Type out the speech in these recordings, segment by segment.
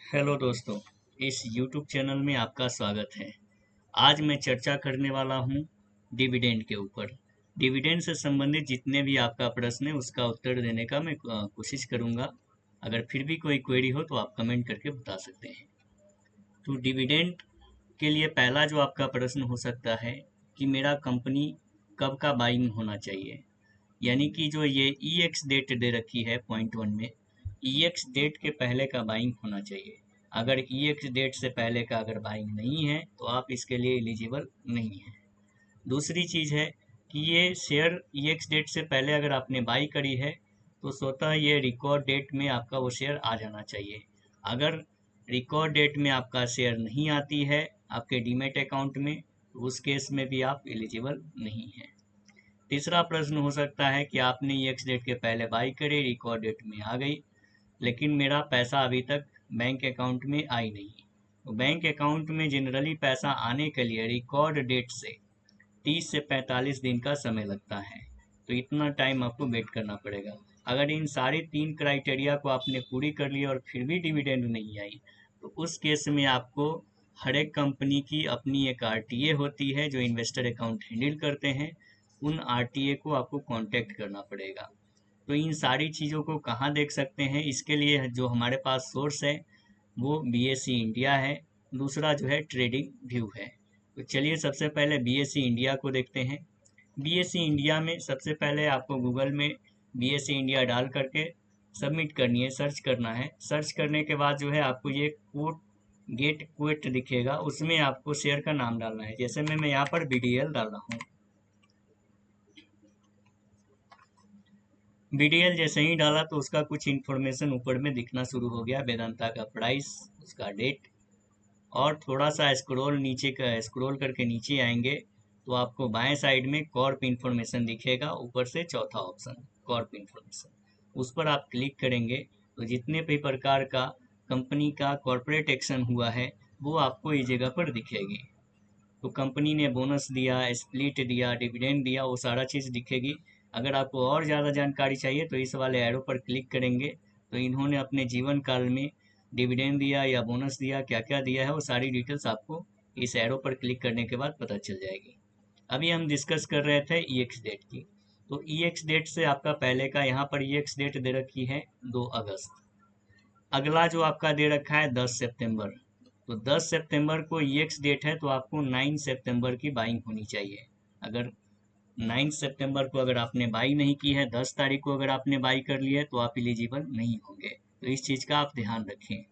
Hello दोस्तों, इस YouTube channel में आपका स्वागत है। आज मैं चर्चा करने वाला हूँ डिविडेंड के ऊपर। डिविडेंड से संबंधित जितने भी आपका प्रश्न है उसका उत्तर देने का मैं कोशिश करूँगा। अगर फिर भी कोई क्वेरी हो तो आप कमेंट करके बता सकते हैं। तो डिविडेंड के लिए पहला जो आपका प्रश्न हो सकता है कि मेरा कंपनी कब का बाइंग होना चाहिए, यानी कि जो ये EX डेट दे रखी है पॉइंट वन में, EX डेट के पहले का बाइंग होना चाहिए। अगर EX डेट से पहले का अगर बाइंग नहीं है तो आप इसके लिए एलिजिबल नहीं है। दूसरी चीज़ है कि ये शेयर EX डेट से पहले अगर आपने बाई करी है तो स्वतः ये रिकॉर्ड डेट में आपका वो शेयर आ जाना चाहिए। अगर रिकॉर्ड डेट में आपका शेयर नहीं आती है आपके डीमेट अकाउंट में तो उस केस में भी आप एलिजिबल नहीं हैं। तीसरा प्रश्न हो सकता है कि आपने EX डेट के पहले बाई करी, रिकॉर्ड डेट में आ गई, लेकिन मेरा पैसा अभी तक बैंक अकाउंट में आई नहीं। तो बैंक अकाउंट में जनरली पैसा आने के लिए रिकॉर्ड डेट से 30 से 45 दिन का समय लगता है। तो इतना टाइम आपको वेट करना पड़ेगा। अगर इन सारी तीन क्राइटेरिया को आपने पूरी कर लिया और फिर भी डिविडेंड नहीं आई तो उस केस में आपको हर एक कंपनी की अपनी एक RTA होती है जो इन्वेस्टर अकाउंट हैंडल करते हैं। उन RTA को आपको कांटेक्ट करना पड़ेगा। तो इन सारी चीज़ों को कहाँ देख सकते हैं, इसके लिए जो हमारे पास सोर्स है वो BSE इंडिया है। दूसरा जो है ट्रेडिंग व्यू है। तो चलिए सबसे पहले BSE इंडिया को देखते हैं। BSE इंडिया में सबसे पहले आपको गूगल में BSE इंडिया डाल करके सबमिट करनी है, सर्च करना है। सर्च करने के बाद जो है आपको ये कोट गेट क्वेट दिखेगा, उसमें आपको शेयर का नाम डालना है। जैसे मैं यहाँ पर BDL डाल रहा हूँ। BDL जैसे ही डाला तो उसका कुछ इन्फॉर्मेशन ऊपर में दिखना शुरू हो गया, वेदांता का प्राइस, उसका डेट, और थोड़ा सा स्क्रॉल करके नीचे आएंगे तो आपको बाएं साइड में कॉर्प इन्फॉर्मेशन दिखेगा, ऊपर से चौथा ऑप्शन कॉर्प इन्फॉर्मेशन, उस पर आप क्लिक करेंगे तो जितने भी प्रकार का कंपनी का कॉर्पोरेट एक्शन हुआ है वो आपको इस जगह पर दिखेगी। तो कंपनी ने बोनस दिया, स्प्लिट दिया, डिविडेंड दिया, वो सारा चीज़ दिखेगी। अगर आपको और ज़्यादा जानकारी चाहिए तो इस वाले एरो पर क्लिक करेंगे तो इन्होंने अपने जीवन काल में डिविडेंड दिया या बोनस दिया, क्या क्या दिया है, वो सारी डिटेल्स आपको इस एरो पर क्लिक करने के बाद पता चल जाएगी। अभी हम डिस्कस कर रहे थे EX डेट की। तो EX डेट से आपका पहले का यहाँ पर EX डेट दे रखी है 2 अगस्त। अगला जो आपका दे रखा है 10 सितंबर। तो 10 सितंबर को EX डेट है तो आपको 9 सितंबर की बाइंग होनी चाहिए। अगर 9 सितंबर को अगर आपने बाई नहीं की है, 10 तारीख को अगर आपने बाई कर लिया है तो आप एलिजिबल नहीं होंगे। तो इस चीज़ का आप ध्यान रखें।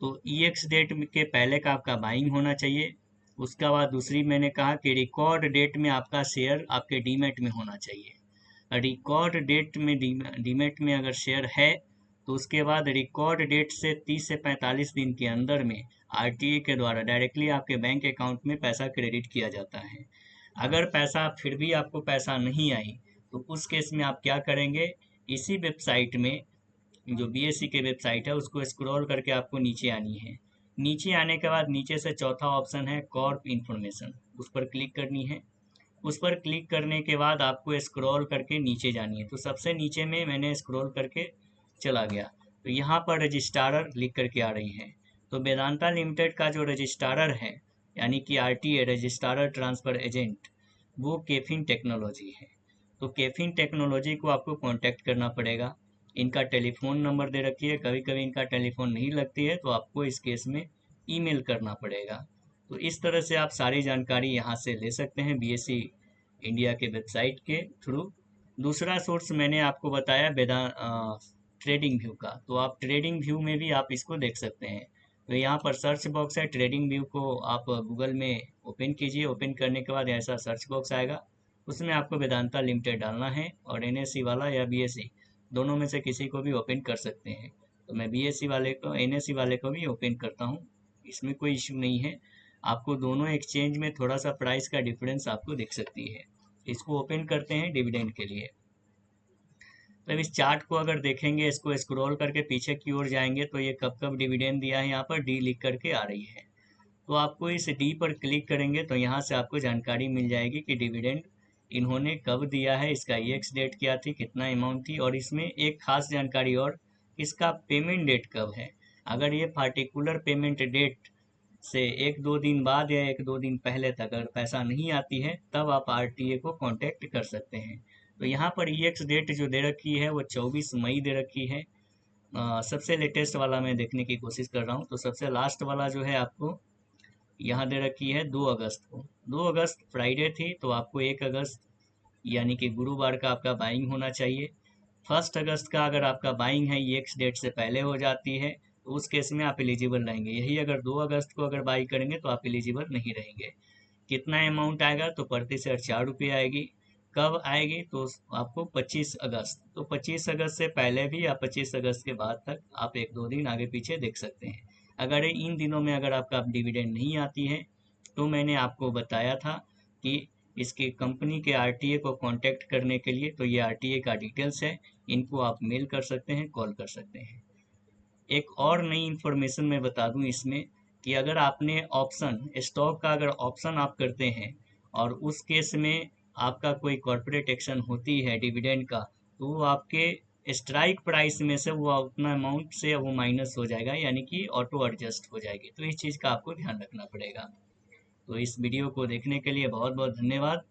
तो EX डेट के पहले का आपका बाइंग होना चाहिए। उसका बाद दूसरी मैंने कहा कि रिकॉर्ड डेट में आपका शेयर आपके डीमेट में होना चाहिए। रिकॉर्ड डेट में डीमेट में अगर शेयर है तो उसके बाद रिकॉर्ड डेट से 30 से 45 दिन के अंदर में RTA के द्वारा डायरेक्टली आपके बैंक अकाउंट में पैसा क्रेडिट किया जाता है। अगर पैसा फिर भी आपको पैसा नहीं आई तो उस केस में आप क्या करेंगे, इसी वेबसाइट में जो BSE के वेबसाइट है उसको स्क्रॉल करके आपको नीचे आनी है। नीचे आने के बाद नीचे से चौथा ऑप्शन है कॉर्प इन्फॉर्मेशन, उस पर क्लिक करनी है। उस पर क्लिक करने के बाद आपको स्क्रॉल करके नीचे जानी है। तो सबसे नीचे में मैंने स्क्रॉल करके चला गया तो यहाँ पर रजिस्ट्रार लिख करके आ रही है। तो वेदांता लिमिटेड का जो रजिस्ट्रार है यानी कि RTA रजिस्ट्रार ट्रांसफर एजेंट, वो केफिन टेक्नोलॉजी है। तो केफिन टेक्नोलॉजी को आपको कांटेक्ट करना पड़ेगा। इनका टेलीफोन नंबर दे रखी है, कभी कभी इनका टेलीफोन नहीं लगती है तो आपको इस केस में ईमेल करना पड़ेगा। तो इस तरह से आप सारी जानकारी यहाँ से ले सकते हैं BSE इंडिया के वेबसाइट के थ्रू। दूसरा सोर्स मैंने आपको बताया ट्रेडिंग व्यू का, तो आप ट्रेडिंग व्यू में भी आप इसको देख सकते हैं। तो यहाँ पर सर्च बॉक्स है, ट्रेडिंग व्यू को आप गूगल में ओपन कीजिए। ओपन करने के बाद ऐसा सर्च बॉक्स आएगा, उसमें आपको वेदांता लिमिटेड डालना है और NSE वाला या BSE दोनों में से किसी को भी ओपन कर सकते हैं। तो मैं BSE वाले को NSE वाले को भी ओपन करता हूँ, इसमें कोई इशू नहीं है। आपको दोनों एक्सचेंज में थोड़ा सा प्राइस का डिफरेंस आपको दिख सकती है। इसको ओपन करते हैं डिविडेंड के लिए। तो अब इस चार्ट को अगर देखेंगे, इसको स्क्रॉल करके पीछे की ओर जाएंगे तो ये कब कब डिविडेंड दिया है यहाँ पर D लिख करके आ रही है। तो आपको इस D पर क्लिक करेंगे तो यहाँ से आपको जानकारी मिल जाएगी कि डिविडेंड इन्होंने कब दिया है, इसका EX डेट क्या थी, कितना अमाउंट थी, और इसमें एक खास जानकारी और, इसका पेमेंट डेट कब है। अगर ये पार्टिकुलर पेमेंट डेट से 1-2 दिन बाद या 1-2 दिन पहले तक अगर पैसा नहीं आती है, तब आप आरटीए को कांटेक्ट कर सकते हैं। तो यहाँ पर ईएक्स डेट जो दे रखी है वो 24 मई दे रखी है। सबसे लेटेस्ट वाला मैं देखने की कोशिश कर रहा हूँ। तो सबसे लास्ट वाला जो है आपको यहाँ दे रखी है 2 अगस्त को। 2 अगस्त फ्राइडे थी, तो आपको 1 अगस्त यानी कि गुरुवार का आपका बाइंग होना चाहिए। 1 अगस्त का अगर आपका बाइंग है ये एक्स डेट से पहले हो जाती है, तो उस केस में आप एलिजिबल रहेंगे। यही अगर 2 अगस्त को अगर बाई करेंगे तो आप एलिजिबल नहीं रहेंगे। कितना अमाउंट आएगा? तो प्रति शेयर 4 रुपये आएगी। कब आएगी? तो आपको 25 अगस्त, तो 25 अगस्त से पहले भी या 25 अगस्त के बाद तक आप 1-2 दिन आगे पीछे देख सकते हैं। अगर इन दिनों में अगर आपका डिविडेंड नहीं आती है, तो मैंने आपको बताया था कि इसकी कंपनी के आरटीए को कांटेक्ट करने के लिए, तो ये आरटीए का डिटेल्स है, इनको आप मेल कर सकते हैं, कॉल कर सकते हैं। एक और नई इन्फॉर्मेशन मैं बता दूं इसमें, कि अगर आपने ऑप्शन स्टॉक का अगर ऑप्शन आप करते हैं और उस केस में आपका कोई कॉर्पोरेट एक्शन होती है डिविडेंड का, तो वो आपके स्ट्राइक प्राइस में से वो उतना अमाउंट से वो माइनस हो जाएगा, यानी कि ऑटो एडजस्ट हो जाएगी। तो इस चीज़ का आपको ध्यान रखना पड़ेगा। तो इस वीडियो को देखने के लिए बहुत बहुत धन्यवाद।